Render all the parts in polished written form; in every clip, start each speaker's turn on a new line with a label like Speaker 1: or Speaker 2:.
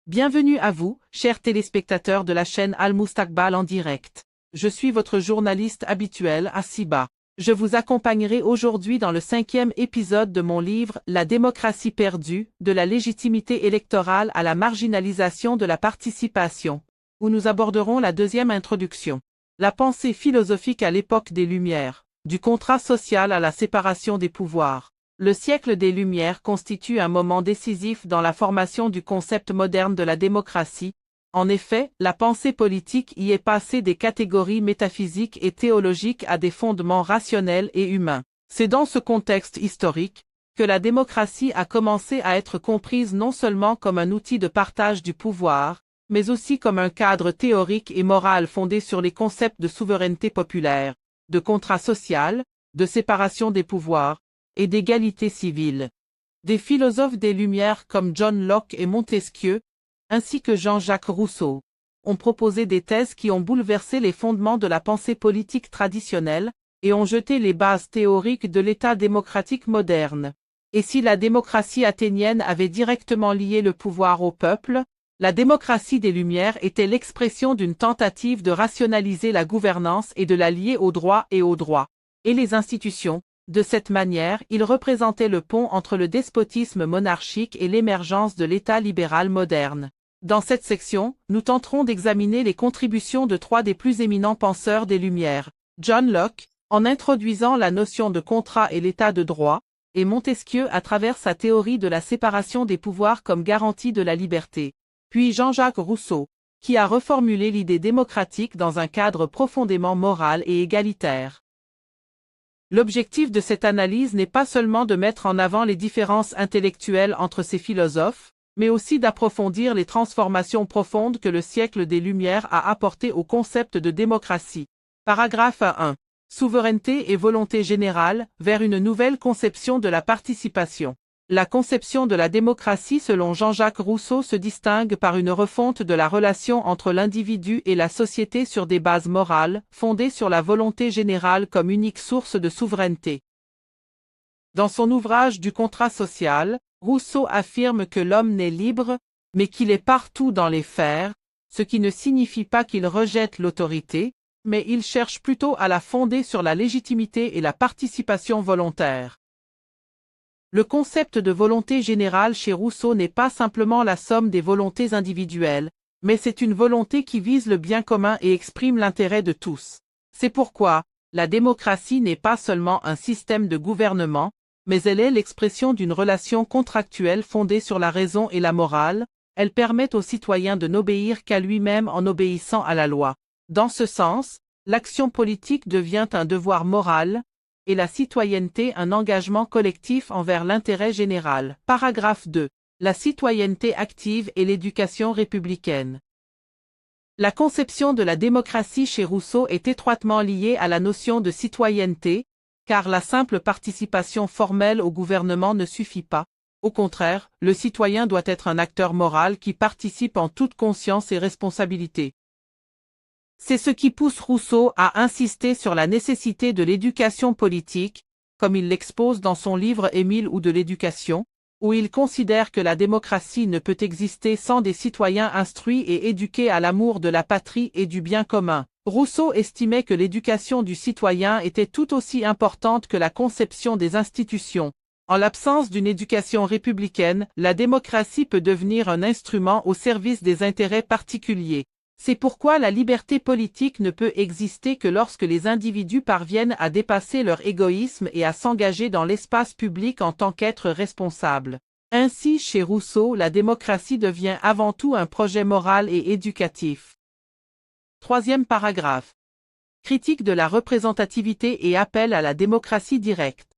Speaker 1: Bienvenue à vous, chers téléspectateurs de la chaîne Al-Mustakbal en direct. Je suis votre journaliste habituel, Asiba. Je vous accompagnerai aujourd'hui dans le 5e épisode de mon livre « La démocratie perdue, de la légitimité électorale à la marginalisation de la participation », où nous aborderons la deuxième introduction. La pensée philosophique à l'époque des Lumières, du contrat social à la séparation des pouvoirs. Le siècle des Lumières constitue un moment décisif dans la formation du concept moderne de la démocratie. En effet, la pensée politique y est passée des catégories métaphysiques et théologiques à des fondements rationnels et humains. C'est dans ce contexte historique que la démocratie a commencé à être comprise non seulement comme un outil de partage du pouvoir, mais aussi comme un cadre théorique et moral fondé sur les concepts de souveraineté populaire, de contrat social, de séparation des pouvoirs, et d'égalité civile. Des philosophes des Lumières comme John Locke et Montesquieu, ainsi que Jean-Jacques Rousseau, ont proposé des thèses qui ont bouleversé les fondements de la pensée politique traditionnelle et ont jeté les bases théoriques de l'État démocratique moderne. Et si la démocratie athénienne avait directement lié le pouvoir au peuple, la démocratie des Lumières était l'expression d'une tentative de rationaliser la gouvernance et de la lier au droit et aux droits, et les institutions. De cette manière, il représentait le pont entre le despotisme monarchique et l'émergence de l'État libéral moderne. Dans cette section, nous tenterons d'examiner les contributions de trois des plus éminents penseurs des Lumières. John Locke, en introduisant la notion de contrat et l'État de droit, et Montesquieu à travers sa théorie de la séparation des pouvoirs comme garantie de la liberté. Puis Jean-Jacques Rousseau, qui a reformulé l'idée démocratique dans un cadre profondément moral et égalitaire. L'objectif de cette analyse n'est pas seulement de mettre en avant les différences intellectuelles entre ces philosophes, mais aussi d'approfondir les transformations profondes que le siècle des Lumières a apportées au concept de démocratie. Paragraphe 1. Souveraineté et volonté générale, vers une nouvelle conception de la participation. La conception de la démocratie selon Jean-Jacques Rousseau se distingue par une refonte de la relation entre l'individu et la société sur des bases morales, fondées sur la volonté générale comme unique source de souveraineté. Dans son ouvrage du contrat social, Rousseau affirme que l'homme n'est libre, mais qu'il est partout dans les fers, ce qui ne signifie pas qu'il rejette l'autorité, mais il cherche plutôt à la fonder sur la légitimité et la participation volontaire. Le concept de volonté générale chez Rousseau n'est pas simplement la somme des volontés individuelles, mais c'est une volonté qui vise le bien commun et exprime l'intérêt de tous. C'est pourquoi, la démocratie n'est pas seulement un système de gouvernement, mais elle est l'expression d'une relation contractuelle fondée sur la raison et la morale. Elle permet au citoyen de n'obéir qu'à lui-même en obéissant à la loi. Dans ce sens, l'action politique devient un devoir moral, et la citoyenneté un engagement collectif envers l'intérêt général. Paragraphe 2. La citoyenneté active et l'éducation républicaine. La conception de la démocratie chez Rousseau est étroitement liée à la notion de citoyenneté, car la simple participation formelle au gouvernement ne suffit pas. Au contraire, le citoyen doit être un acteur moral qui participe en toute conscience et responsabilité. C'est ce qui pousse Rousseau à insister sur la nécessité de l'éducation politique, comme il l'expose dans son livre Émile ou de l'éducation, où il considère que la démocratie ne peut exister sans des citoyens instruits et éduqués à l'amour de la patrie et du bien commun. Rousseau estimait que l'éducation du citoyen était tout aussi importante que la conception des institutions. En l'absence d'une éducation républicaine, la démocratie peut devenir un instrument au service des intérêts particuliers. C'est pourquoi la liberté politique ne peut exister que lorsque les individus parviennent à dépasser leur égoïsme et à s'engager dans l'espace public en tant qu'êtres responsables. Ainsi, chez Rousseau, la démocratie devient avant tout un projet moral et éducatif. Troisième paragraphe. Critique de la représentativité et appel à la démocratie directe.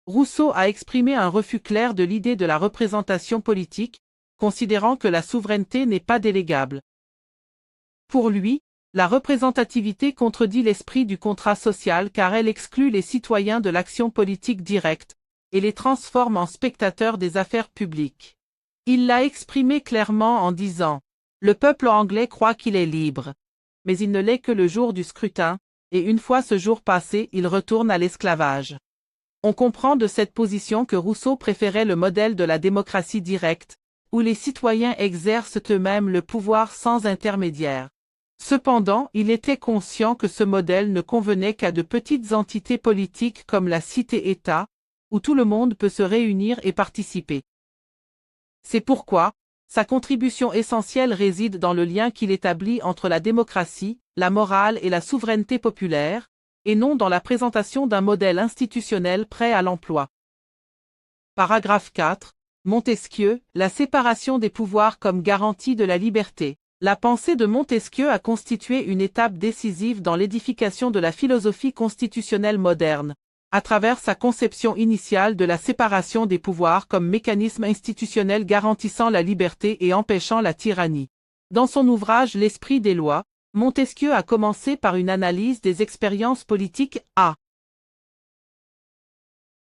Speaker 1: Rousseau a exprimé un refus clair de l'idée de la représentation politique, considérant que la souveraineté n'est pas délégable. Pour lui, la représentativité contredit l'esprit du contrat social car elle exclut les citoyens de l'action politique directe et les transforme en spectateurs des affaires publiques. Il l'a exprimé clairement en disant « Le peuple anglais croit qu'il est libre, mais il ne l'est que le jour du scrutin, et une fois ce jour passé, il retourne à l'esclavage. » On comprend de cette position que Rousseau préférait le modèle de la démocratie directe, où les citoyens exercent eux-mêmes le pouvoir sans intermédiaire. Cependant, il était conscient que ce modèle ne convenait qu'à de petites entités politiques comme la cité-État, où tout le monde peut se réunir et participer. C'est pourquoi, sa contribution essentielle réside dans le lien qu'il établit entre la démocratie, la morale et la souveraineté populaire, et non dans la présentation d'un modèle institutionnel prêt à l'emploi. Paragraphe 4. Montesquieu, la séparation des pouvoirs comme garantie de la liberté. La pensée de Montesquieu a constitué une étape décisive dans l'édification de la philosophie constitutionnelle moderne, à travers sa conception initiale de la séparation des pouvoirs comme mécanisme institutionnel garantissant la liberté et empêchant la tyrannie. Dans son ouvrage L'esprit des lois, Montesquieu a commencé par une analyse des expériences politiques